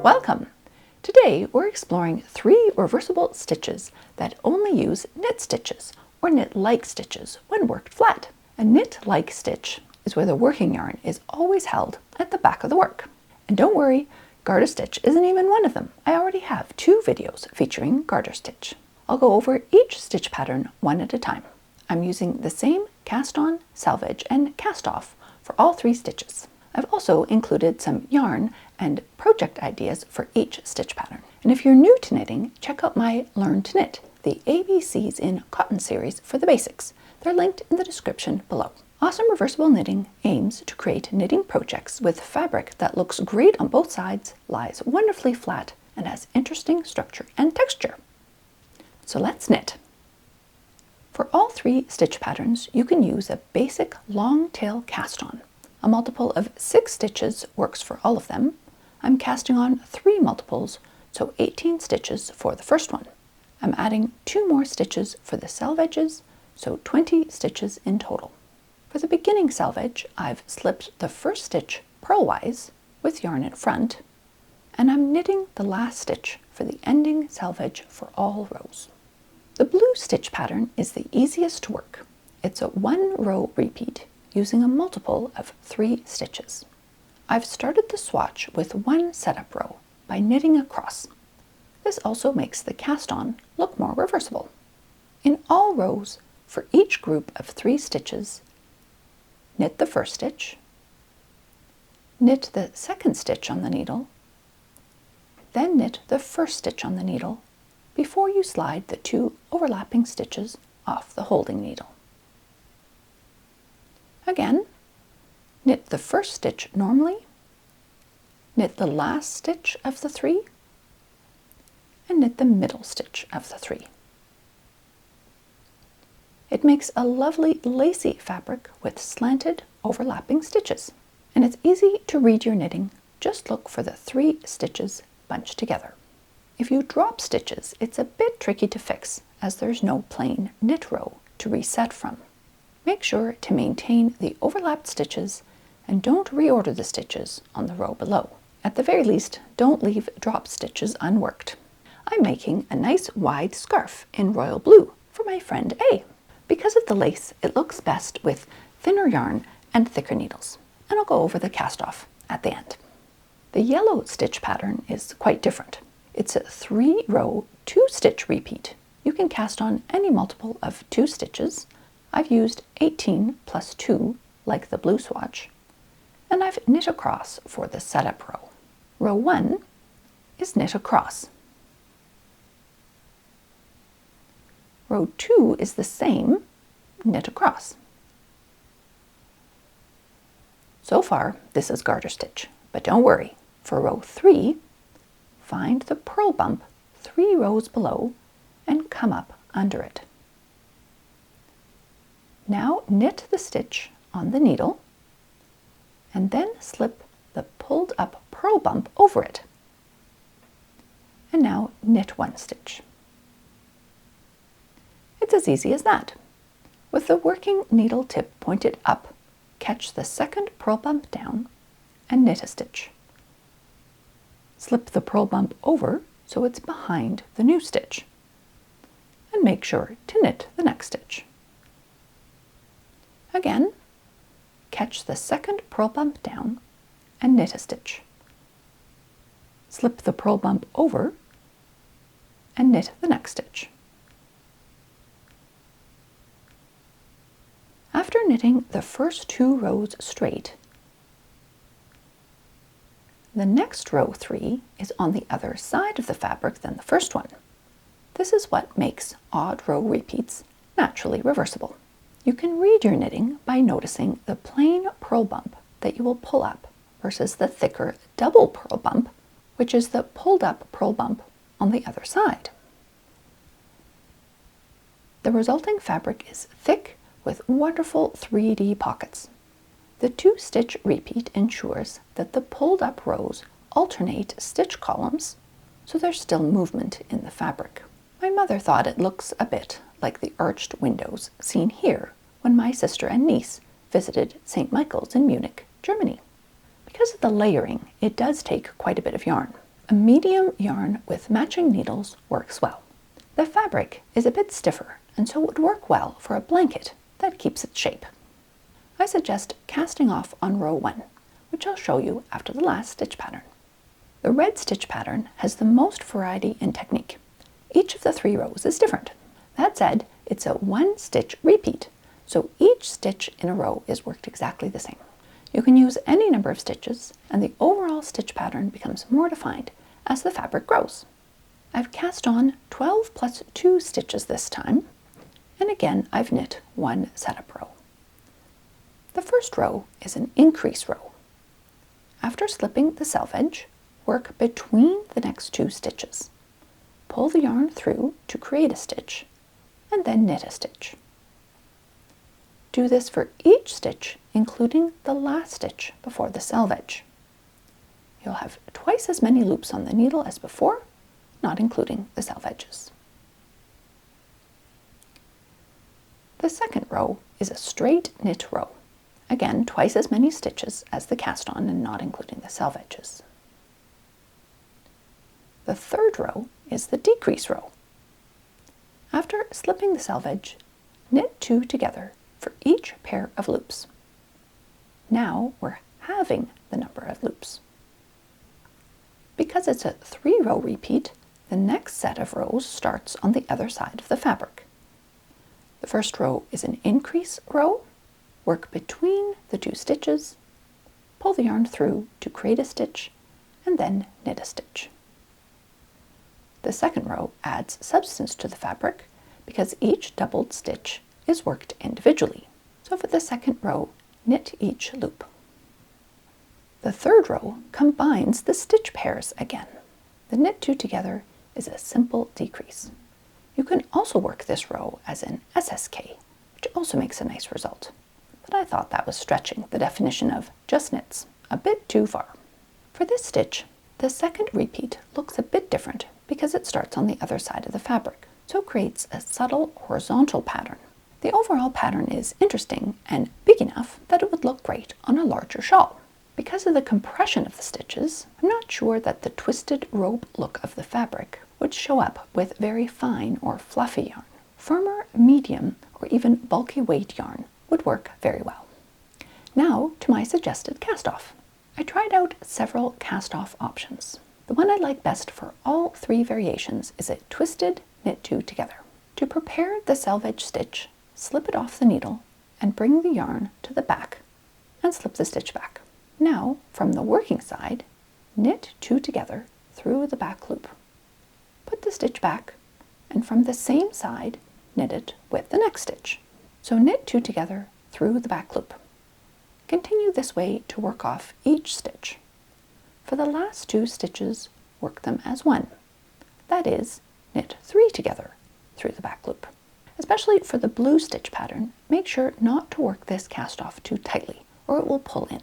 Welcome! Today we're exploring 3 reversible stitches that only use knit stitches or knit-like stitches when worked flat. A knit-like stitch is where the working yarn is always held at the back of the work. And don't worry, garter stitch isn't even one of them. I already have 2 videos featuring garter stitch. I'll go over each stitch pattern one at a time. I'm using the same cast on, selvage, and cast off for all 3 stitches. I've also included some yarn and project ideas for each stitch pattern. And if you're new to knitting, check out my Learn to Knit, the ABCs in Cotton series for the basics. They're linked in the description below. Awesome Reversible Knitting aims to create knitting projects with fabric that looks great on both sides, lies wonderfully flat, and has interesting structure and texture. So let's knit. For all 3 stitch patterns, you can use a basic long tail cast on. A multiple of 6 stitches works for all of them. I'm casting on 3 multiples, so 18 stitches for the first one. I'm adding 2 more stitches for the selvages, so 20 stitches in total. For the beginning selvage, I've slipped the first stitch purlwise with yarn in front, and I'm knitting the last stitch for the ending selvage for all rows. The blue stitch pattern is the easiest to work. It's a 1-row repeat using a multiple of 3 stitches. I've started the swatch with 1 setup row by knitting across. This also makes the cast on look more reversible. In all rows, for each group of 3 stitches, knit the first stitch, knit the second stitch on the needle, then knit the first stitch on the needle before you slide the 2 overlapping stitches off the holding needle. Again, knit the first stitch normally, knit the last stitch of the 3, and knit the middle stitch of the 3. It makes a lovely lacy fabric with slanted overlapping stitches. And it's easy to read your knitting. Just look for the 3 stitches bunched together. If you drop stitches, it's a bit tricky to fix as there's no plain knit row to reset from. Make sure to maintain the overlapped stitches and don't reorder the stitches on the row below. At the very least, don't leave drop stitches unworked. I'm making a nice wide scarf in royal blue for my friend A. Because of the lace, it looks best with thinner yarn and thicker needles. And I'll go over the cast off at the end. The yellow stitch pattern is quite different. It's a 3-row 2-stitch repeat. You can cast on any multiple of 2 stitches. I've used 18 plus 2, like the blue swatch, and I've knit across for the setup row. Row 1 is knit across. Row 2 is the same, knit across. So far, this is garter stitch, but don't worry. For row 3, find the purl bump 3 rows below and come up under it. Now knit the stitch on the needle and then slip the pulled up purl bump over it. And now knit 1 stitch. It's as easy as that. With the working needle tip pointed up, catch the second purl bump down and knit a stitch. Slip the purl bump over so it's behind the new stitch. And make sure to knit the next stitch. Again, catch the second purl bump down and knit a stitch. Slip the purl bump over and knit the next stitch. After knitting the first 2 rows straight, the next row 3 is on the other side of the fabric than the first one. This is what makes odd row repeats naturally reversible. You can read your knitting by noticing the plain purl bump that you will pull up versus the thicker double purl bump, which is the pulled up purl bump on the other side. The resulting fabric is thick with wonderful 3D pockets. The 2-stitch repeat ensures that the pulled up rows alternate stitch columns, so there's still movement in the fabric. My mother thought it looks a bit like the arched windows seen here when my sister and niece visited St. Michael's in Munich, Germany. Because of the layering, it does take quite a bit of yarn. A medium yarn with matching needles works well. The fabric is a bit stiffer and so it would work well for a blanket that keeps its shape. I suggest casting off on row 1, which I'll show you after the last stitch pattern. The red stitch pattern has the most variety in technique. Each of the 3 rows is different. That said, it's a 1 stitch repeat, so each stitch in a row is worked exactly the same. You can use any number of stitches and the overall stitch pattern becomes more defined as the fabric grows. I've cast on 12 plus 2 stitches this time, and again I've knit 1 setup row. The first row is an increase row. After slipping the selvedge, work between the next 2 stitches. Pull the yarn through to create a stitch, and then knit a stitch. Do this for each stitch, including the last stitch before the selvedge. You'll have twice as many loops on the needle as before, not including the selvedges. The second row is a straight knit row. Again, twice as many stitches as the cast on and not including the selvedges. The third row is the decrease row. After slipping the selvage, knit 2 together for each pair of loops. Now we're halving the number of loops. Because it's a 3-row repeat, the next set of rows starts on the other side of the fabric. The first row is an increase row. Work between the 2 stitches, pull the yarn through to create a stitch, and then knit a stitch. The second row adds substance to the fabric because each doubled stitch is worked individually. So for the second row, knit each loop. The third row combines the stitch pairs again. The knit 2 together is a simple decrease. You can also work this row as an SSK, which also makes a nice result. But I thought that was stretching the definition of just knits a bit too far. For this stitch, the second repeat looks a bit different because it starts on the other side of the fabric, so it creates a subtle horizontal pattern. The overall pattern is interesting and big enough that it would look great on a larger shawl. Because of the compression of the stitches, I'm not sure that the twisted rope look of the fabric would show up with very fine or fluffy yarn. Firmer, medium, or even bulky weight yarn would work very well. Now to my suggested cast-off. I tried out several cast-off options. The one I like best for all 3 variations is a twisted knit 2 together. To prepare the selvage stitch, slip it off the needle and bring the yarn to the back and slip the stitch back. Now, from the working side, knit 2 together through the back loop. Put the stitch back and from the same side, knit it with the next stitch. So knit 2 together through the back loop. Continue this way to work off each stitch. For the last 2 stitches, work them as one. That is, knit 3 together through the back loop. Especially for the blue stitch pattern, make sure not to work this cast off too tightly or it will pull in.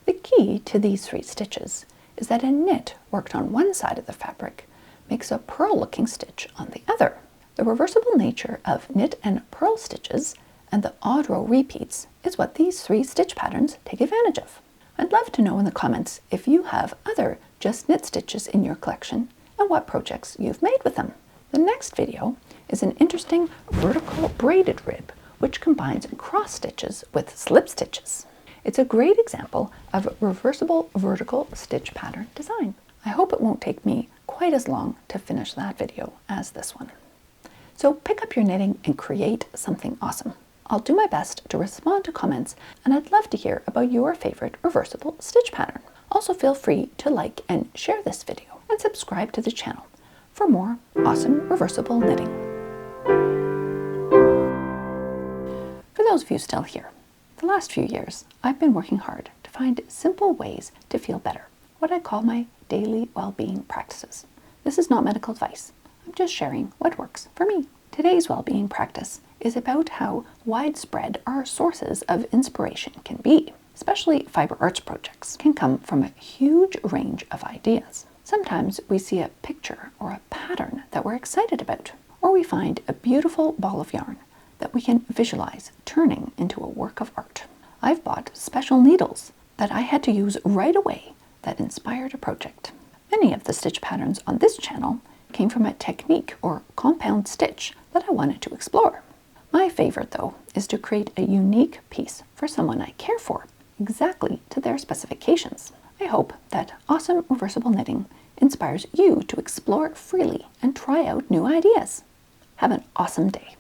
The key to these 3 stitches is that a knit worked on one side of the fabric makes a purl looking stitch on the other. The reversible nature of knit and purl stitches and the odd row repeats is what these 3 stitch patterns take advantage of. I'd love to know in the comments if you have other just knit stitches in your collection and what projects you've made with them. The next video is an interesting vertical braided rib which combines cross stitches with slip stitches. It's a great example of reversible vertical stitch pattern design. I hope it won't take me quite as long to finish that video as this one. So pick up your knitting and create something awesome. I'll do my best to respond to comments and I'd love to hear about your favorite reversible stitch pattern. Also feel free to like and share this video and subscribe to the channel for more awesome reversible knitting. For those of you still here, the last few years I've been working hard to find simple ways to feel better, what I call my daily well-being practices. This is not medical advice. I'm just sharing what works for me. Today's well-being practice is about how widespread our sources of inspiration can be. Especially fiber arts projects can come from a huge range of ideas. Sometimes we see a picture or a pattern that we're excited about, or we find a beautiful ball of yarn that we can visualize turning into a work of art. I've bought special needles that I had to use right away that inspired a project. Many of the stitch patterns on this channel came from a technique or compound stitch that I wanted to explore. My favorite, though, is to create a unique piece for someone I care for, exactly to their specifications. I hope that awesome reversible knitting inspires you to explore freely and try out new ideas. Have an awesome day.